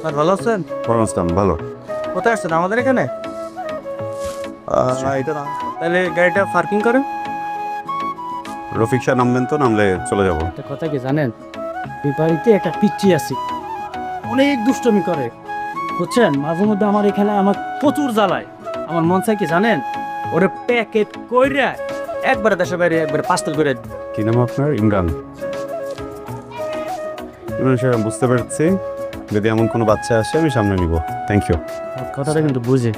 আর ভালো আছেন? পরমাস্তাম ভালো। কোথায় আসছেন? আমাদের এখানে? এটা না, তাহলে গাড়িটা পার্কিং করেন। রফিক শাহ নামবেন তো, নামলে চলে যাব। একটা কথা কি জানেন, এই বাড়িতে একটা পিচ্চি আছে, অনেক দুষ্টমি করে, বুঝছেন? মাঝে মধ্যে আমার এখানে আমার প্রচুর জ্বালায়। আমার মন চাই কি জানেন, ওরে প্যাকেট কইরা একবারে দেশের বাইরে একবারে পাস্তেল করে দিই। কি নাম আপনার? ইমরান। ইমরান সাহেব, আমি বুঝতে পারছি, যদি এমন কোনো বাচ্চা আসে আমি সামনে নিব। Thank you. কথাটা কিন্তু বুঝে।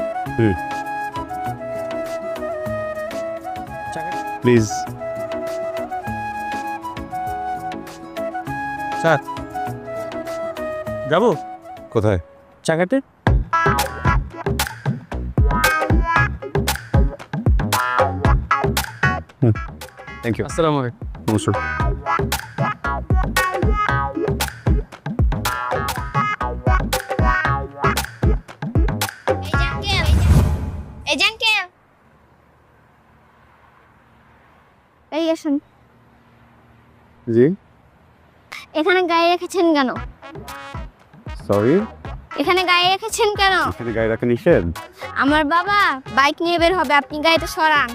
প্লিজ। স্যার যাবো কোথায়? চাকাতে? Thank you. আসসালামু আলাইকুম। নমস্কার। এই আসুন। জি, এখানে গাড়ি রেখেছেন কেন? সরি, এখানে গাড়ি রেখেছেন কেন? এখানে গাড়ি রাখা নিষেধ। আমার বাবা বাইক নিয়ে বের হবে, আপনি গাড়িটা সরান।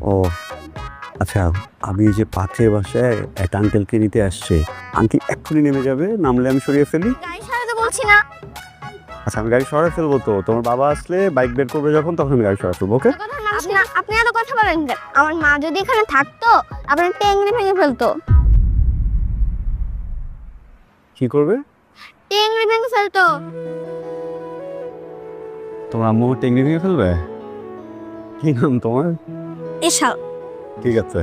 ও আচ্ছা, আমি এই যে পাত্রের বাসায় একটা আঙ্কেলকে নিতে আসছে, আঙ্কেল এক্ষুনি নেমে যাবে, নামলে আমি সরিয়ে ফেলি। গাড়ি সরাতে বলছি না। আচ্ছা, আমি গাড়ি সরাই ফেলবো তো, তোমার বাবা আসলে বাইক বের করবে যখন, তখন আমি গাড়ি সরাই ফেলবো। ওকে? আপনি এত কথা বলেন কেন? আমার মা যদি এখানে থাকতো আপনার টেংরি ভেঙে ফেলতো। কি করবে? টেংরি ভেঙে ফেলতো। তোমার আম্মু টেঙ্গি ভেঙে ফেলবে? কি নাম তোমার? এসব ঠিক আছে,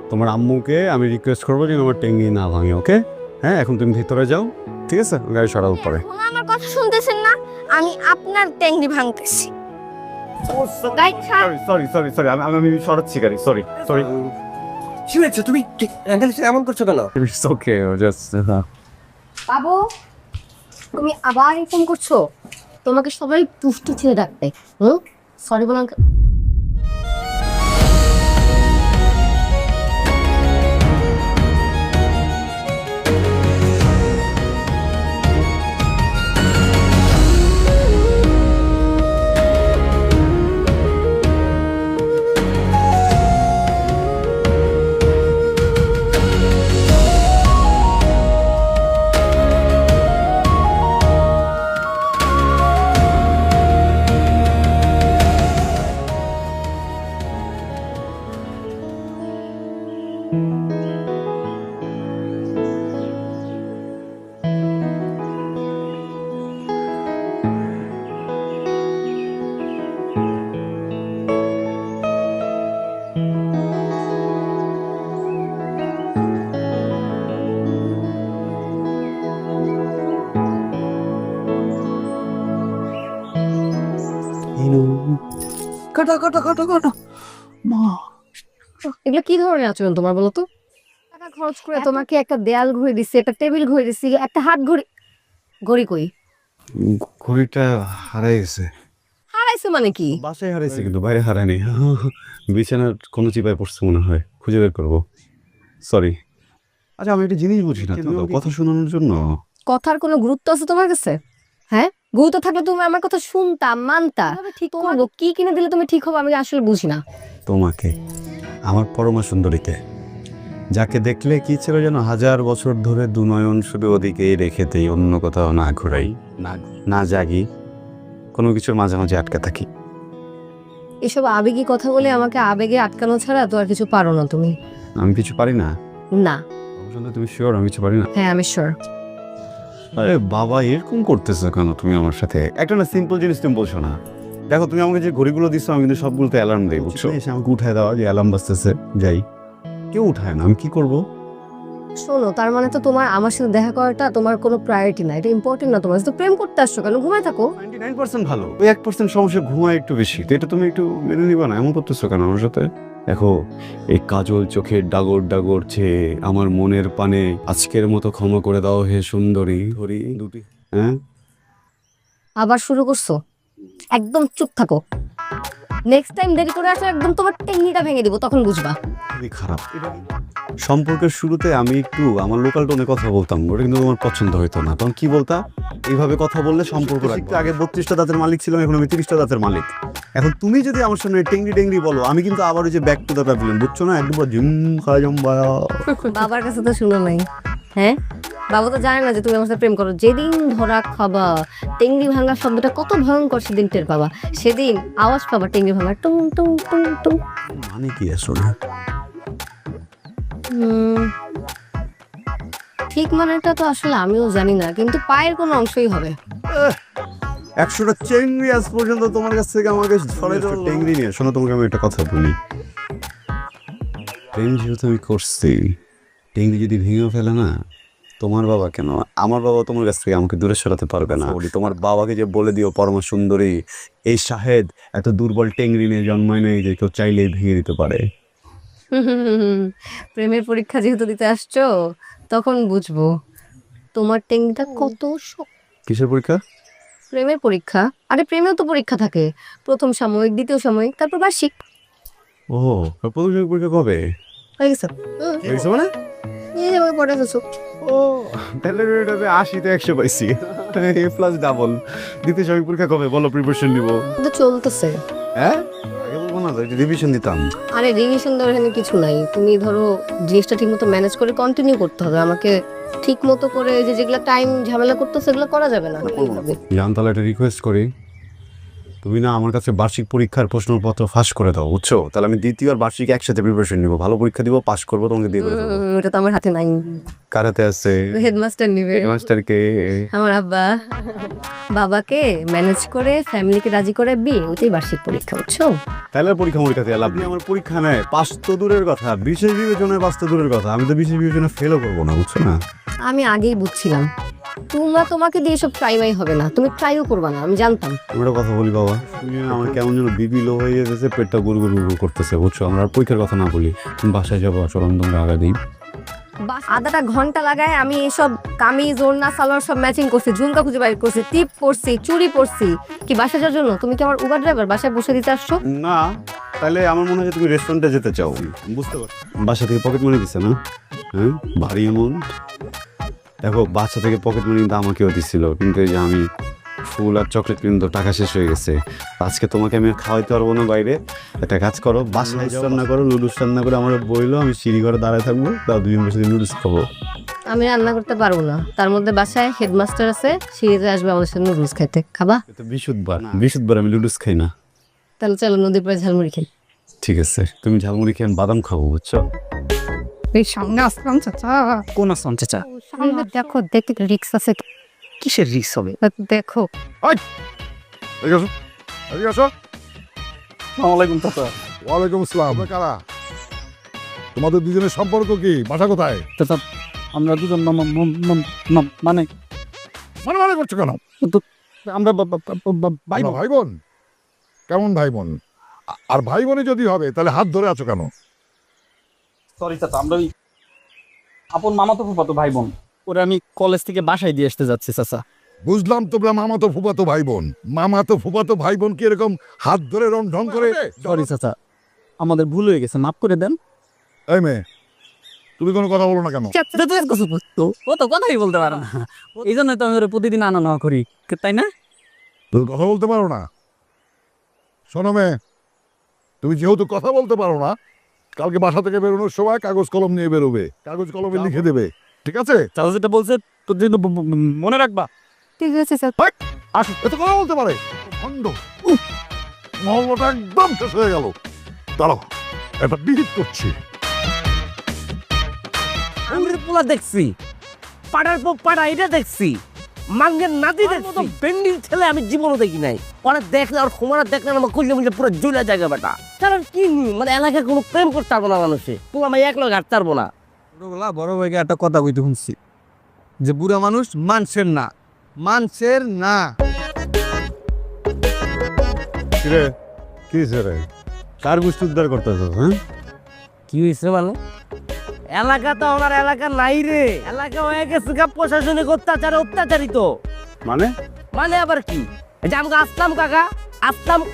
তোমার আম্মুকে আমি রিকোয়েস্ট করবো যে আমার টেঙ্গি না ভাঙে। ওকে? হ্যাঁ, এখন তুমি ভিতরে যাও, ঠিক আছে? গাড়ি সরাবো পরে। এখন আমার কথা শুনতেছেন না? আমি আপনার টেংরি ভাঙতেছি। সরি সরি সরি, আমি সরাচ্ছি গাড়ি। Sorry sorry. কি হয়েছে? তুমি অ্যাঙ্গেল এমন করছো কেন? ইটস ওকে, জাস্ট বাবু, তুমি আবার এরকম করছো? তোমাকে সবাই দুষ্টু ছেলে ডাকবে। সরি বলার কাটা কাটা কাটা কাটা। মা, এগুলো কি ধরনের আচরণ তোমার বলো তো? টাকা খরচ করে তোমাকে একটা দেয়াল ঘড়ি দিচ্ছি, একটা টেবিল ঘড়ি দিচ্ছি, একটা হাত ঘড়ি। ঘড়ি কই? ঘড়িটা হারাই গেছে। হারাইছে মানে কি? বাসায় হারাইছে, কিন্তু বাইরে হারায়নি। বিছানার কোনো চিপায় পড়ছে মনে হয়, খুঁজে বের করবো। সরি। আচ্ছা, আমি একটা জিনিস বুঝি না, তুমি কথা শোনানোর জন্য কথার কোনো গুরুত্ব আছে তোমার কাছে? হ্যাঁ, গুরুত্ব থাকলে তুমি আমার কথা শুনতা, মানতা। ঠিক করবো কি কিনে দিলে তুমি ঠিক হবে আমি আসলে বুঝি না। তোমাকে, আমার পরমা সুন্দরীকে, যাকে দেখলে কি ছিল যেন, 1000 বছর ধরে দুনয়ন শুধু ওদিকেই রেখেতেই, অন্য কোথাও না ঘুরাই, না জাগি, কোনো কিছুর মাঝামাঝি আটকে থাকি। এসব আবেগী কথা বলে আমাকে আবেগে আটকানো ছাড়া তো আর কিছু পারো না তুমি। আমি কিছু পারি না? না। তুমি শিওর আমি কিছু পারি না? হ্যাঁ, আমি শিওর। আরে বাবা, এরকম করতেছো কেন তুমি আমার সাথে? একটা না সিম্পল জিনিস তুমি বলছো না। দেখো, তুমি আমাকে যে ঘড়িগুলো দিচ্ছ, আমি কিন্তু সবগুলোতে অ্যালার্ম দিই, বুঝছো? এসে আমাকে উঠায় দেওয়া, যে অ্যালার্ম বাজতেছে, যাই। কেউ উঠায় না, আমি কি করব? শোনো, তার মানে তো তোমার আমার সাথে দেখা করাটা তোমার কোনো প্রায়োরিটি না, এটা ইম্পর্টেন্ট না তোমার। তো প্রেম করতে আসছো কেন? ঘুমায় থাকো। 99% ভালো, ওই 1% সমস্যা ঘুমায় একটু বেশি, তো এটা তুমি একটু মেনে নিবা না? এমন করতেছো কেন আমার সাথে? দেখো, এই কাজল চোখের ডাগর ডাগর চেয়ে আমার মনের পানে আজকের মতো ক্ষমা করে দাও হে সুন্দরী। ধরি দুটি। হ্যাঁ, আবার শুরু করছো? একদম চুপ থাকো। নেক্সট টাইম দেরি করে আসলে একদম তোমার টেকনিকটা ভেঙে দিব, তখন বুঝবা। খুবই খারাপ। সম্পর্কের শুরুতে আমি একটু আমার লোকাল টোনে কথা বলতাম, ওটা কিন্তু তোমার পছন্দ হতো না। তখন কি বলতা, এইভাবে কথা বললে সম্পর্ক রাখবে। আগে 32টা দাঁতের মালিক ছিলাম, এখন আমি 30টা দাঁতের মালিক। এখন তুমি যদি আমার সামনে টেংরি টেংরি বলো, আমি কিন্তু আবার ওই যে ব্যাক টু দ্য প্যাভিলিয়ন, বুঝছো না, একদম জিম খাওয়া জম্বা। বাবার কাছে তো শুনো নাই, হ্যাঁ? বাবা তো জানে না যে তুমি আমার সাথে প্রেম করো। যেদিন ধরা খাবা, টেংরি ভাঙা শব্দটা কত ভয়ঙ্কর সেদিন টের পাবা। সেদিন আওয়াজ পাবা টেংরি ভাঙা, টুং টুং টুং টুং। মানে কি আসলে? ঠিক মানেটা তো আসলে আমিও জানি না, কিন্তু পায়ের কোনো অংশই হবে। 100টা চেংড়ি আজ পর্যন্ত তোমার কাছ থেকে আমাকে ছড়াই দেওয়া টেংরি নিয়ে। শোনো, তোমাকে আমি একটা কথা বলি, প্রেম যেহেতু আমি করছি, টেংরি যদি ভেঙেও ফেলে না, তোমার বাবা কেন, আমার বাবা তোমার কাছ থেকে আমাকে দূরে সরাতে পারবে না। বলি তোমার বাবাকে যে বলে দিও, পরম সুন্দরী এই শাহেদ এত দুর্বল টেংরি নিয়ে জন্মায় নেই যে কেউ চাইলেই ভেঙে দিতে পারে। প্রেমের পরীক্ষা যেহেতু দিতে আসছো, তখন বুঝবো তোমার টেংরিটা কত কিসের পরীক্ষা? প্রেমের পরীক্ষা। আরে প্রেমেও তো পরীক্ষা থাকে, প্রথম সাময়িক, দ্বিতীয় সাময়িক, তারপর বার্ষিক। ও, প্রথম পরীক্ষা কবে হয়ে গেছে মানে? এই যে আমাকে পড়ে গেছো। ও, তাহলে 80-তে 100 পাইছি, প্লাস ডাবল। দ্বিতীয় সাময়িক পরীক্ষা কবে বলো, প্রিপারেশন নিব। কিন্তু চলতেছে। হ্যাঁ, আগে বলবো না, রিভিশন দিতাম। আরে রিভিশন দেওয়ার এখানে কিছু নাই, তুমি ধরো জিনিসটা ঠিক মতো ম্যানেজ করে কন্টিনিউ করতে হবে। আমাকে ঠিক মতো করে যে যেগুলো টাইম ঝামেলা করতে সেগুলো করা যাবে না। জান, তাহলে একটা রিকোয়েস্ট করি, তুমি না আমার কাছে বার্ষিক পরীক্ষার প্রশ্নপত্র ফাঁস করে দাও, বুঝছো? তাহলে আমি দ্বিতীয় আর বার্ষিক একসাথে প্রিপারেশন নিব, ভালো পরীক্ষা দিব, পাস করবো, তোমাকে দিয়ে দেবো। ওটা তো আমার হাতে নাই। কার হাতে আছে? হেডমাস্টার নিবে। মাস্টারকে? আমার আব্বা। বাবাকে ম্যানেজ করে ফ্যামিলিকে রাজি করে বিয়ে, ওইটাই বার্ষিক পরীক্ষা, বুঝছো? তাহলে পরীক্ষা দিয়ে লাভ নেই। আমার পরীক্ষা নেয়, পাস তো দূরের কথা, বিশেষ বিবেচনায় পাস তো দূরের কথা, আমি তো বিশেষ বিবেচনা ফেলও করবো না, বুঝছো না? আমি আগেই বুঝছিলাম তোমাকে দিয়ে সব ট্রাই হবে না, তুমি ট্রাইও করবা না, আমি জানতাম। আমি একটা কথা বলি বাবা, আমার কেমন যেন বিপি লো হয়ে যেতেছে, পেটটা গুড় গুড় গুড় করতেছে, বুঝছো? আমরা আর পরীক্ষার কথা না বলি, তুমি বাসায় যাবো, আসলে তোমাকে আগা দিই। আধাটা ঘন্টা লাগায় আমি এসব কামিজ, ওড়না, সালোয়ার সব ম্যাচিং করছি, ঝুমকা খুঁজে বাইর করছি, টিপ পরছি, চুড়ি পরছি। কি বাসায় যাওয়ার জন্য? তুমি কি আমার উবার ড্রাইভার, বাসায় বসে দিতে আসছো? না, তাহলে আমার মনে হয় তুমি রেস্টুরেন্টে যেতে চাও, বুঝতে পারছো? বাসা থেকে পকেট মানি দিচ্ছে না? হ্যাঁ, ভারী অ্যামাউন্ট। দেখো, বাসা থেকে পকেট মানি কিন্তু আমাকেও দিচ্ছিল, কিন্তু এই যে আমি ফুল আর চকলেট কিন্তু টাকা শেষ হয়ে গেছে। আজকে তোমাকে আমি খাওয়াইতে পারবো না বাইরে, একটা কাজ করো, বাসায় রান্না করো, নুডলস রান্না করে আমার বইলো, আমি সিঁড়ি ঘরে দাঁড়ায় থাকবো, তাও দুজন বসে নুডলস খাবো। আমি রান্না করতে পারবো না, তার মধ্যে বাসায় হেডমাস্টার আছে, সিঁড়িতে আসবে আমাদের সাথে নুডলস খাইতে। খাবা? বিশুদ্ধবার আমি নুডলস খাই না। তাহলে চলো নদীর পাড়ে ঝালমুড়ি খাই। ঠিক আছে, তুমি ঝালমুড়ি খেয়ে বাদাম খাবো, বুঝছো? এই সামনে আসলাম চাচা। কোন আসন চাচা? সামনে দেখো, দেখতে রিক্স আছে। কিসের রিস্ক হবে? দেখো। আসসালামাইকুম চাচা। ওয়ালাইকুম আসসালাম। কারা তোমাদের দুজনের সম্পর্ক কি? বাসা কোথায়? চাচা, আমরা দুজন মানে মানে মানে করছো কেন? আমরা ভাই তোমরা ভাই বোন? কেমন ভাই বোন? আর ভাই বোনই যদি হবে তাহলে হাত ধরে আছো কেন? সরি চাচা, আমরা ওই আপন মামাতো ফুফাতো ভাই বোন, ওরা আমি কলেজ থেকে বাসায় দিয়ে আসতে যাচ্ছি চাচা। বুঝলাম তোমরা মামাতো ফুফাতো ভাই বোন। মামাতো ফুফাতো ভাই বোন কি এরকম হাত ধরে রং ঢং করে? সরি চাচা, আমাদের ভুল হয়ে গেছে, মাফ করে দেন। এই মেয়ে, তুমি কোনো কথা বলো না কেন? ও তো কথাই বলতে পারে না, এই জন্য তো আমি ওরা প্রতিদিন আনা নেওয়া করি, তাই না? তুমি কথা বলতে পারো না? শোনো মেয়ে, তুমি যেহেতু কথা বলতে পারো না, কালকে বাসা থেকে বেরোনোর সময় কাগজ কলম নিয়ে বেরোবে, কাগজ কলমে লিখে দেবে, ঠিক আছে? চাচা যেটা বলছে তোর জন্য মনে রাখবা। ঠিক আছে স্যার। আসো, এত কথা বলতে পারে? ভণ্ড! উফ, মহল্লাটা একদম শেষ হয়ে গেল। দাঁড়াও, একটা বিহিত করছি। আমরা পোলা দেখছি, পাড়ার পর পাড়া এটা দেখছি, মাঙ্গের নাতি দেখছি, পেন্ডিল ছেলে আমি জীবনও দেখি নাই। ওরা দেখলে আর খোমারা দেখলে আমার কইলে মিলে পুরো জুলা জায়গা বেটা। কারণ কি মানে এলাকায় কোনো প্রেম করতে পারবো না মানুষে, পোলা আমি এক লোক হাঁটতে পারবো না। ছোটবেলা বড় ভাইকে একটা কথা কইতে শুনছি যে বুড়া মানুষ মানুষের না, মানুষের না। কিরে, কি রে, কার গোষ্ঠী উদ্ধার করতেছ? হ্যাঁ, কি হয়েছে মানে? এলাকা তো আমার এলাকা নাই রে, এলাকা হয়ে গেছে প্রশাসনিক অত্যাচারিত। মানে মানে আবার কি? এই যে আমাকে আসলাম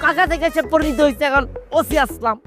কাকা থেকে সে পরিণত হয়েছে এখন ওসি আসলাম।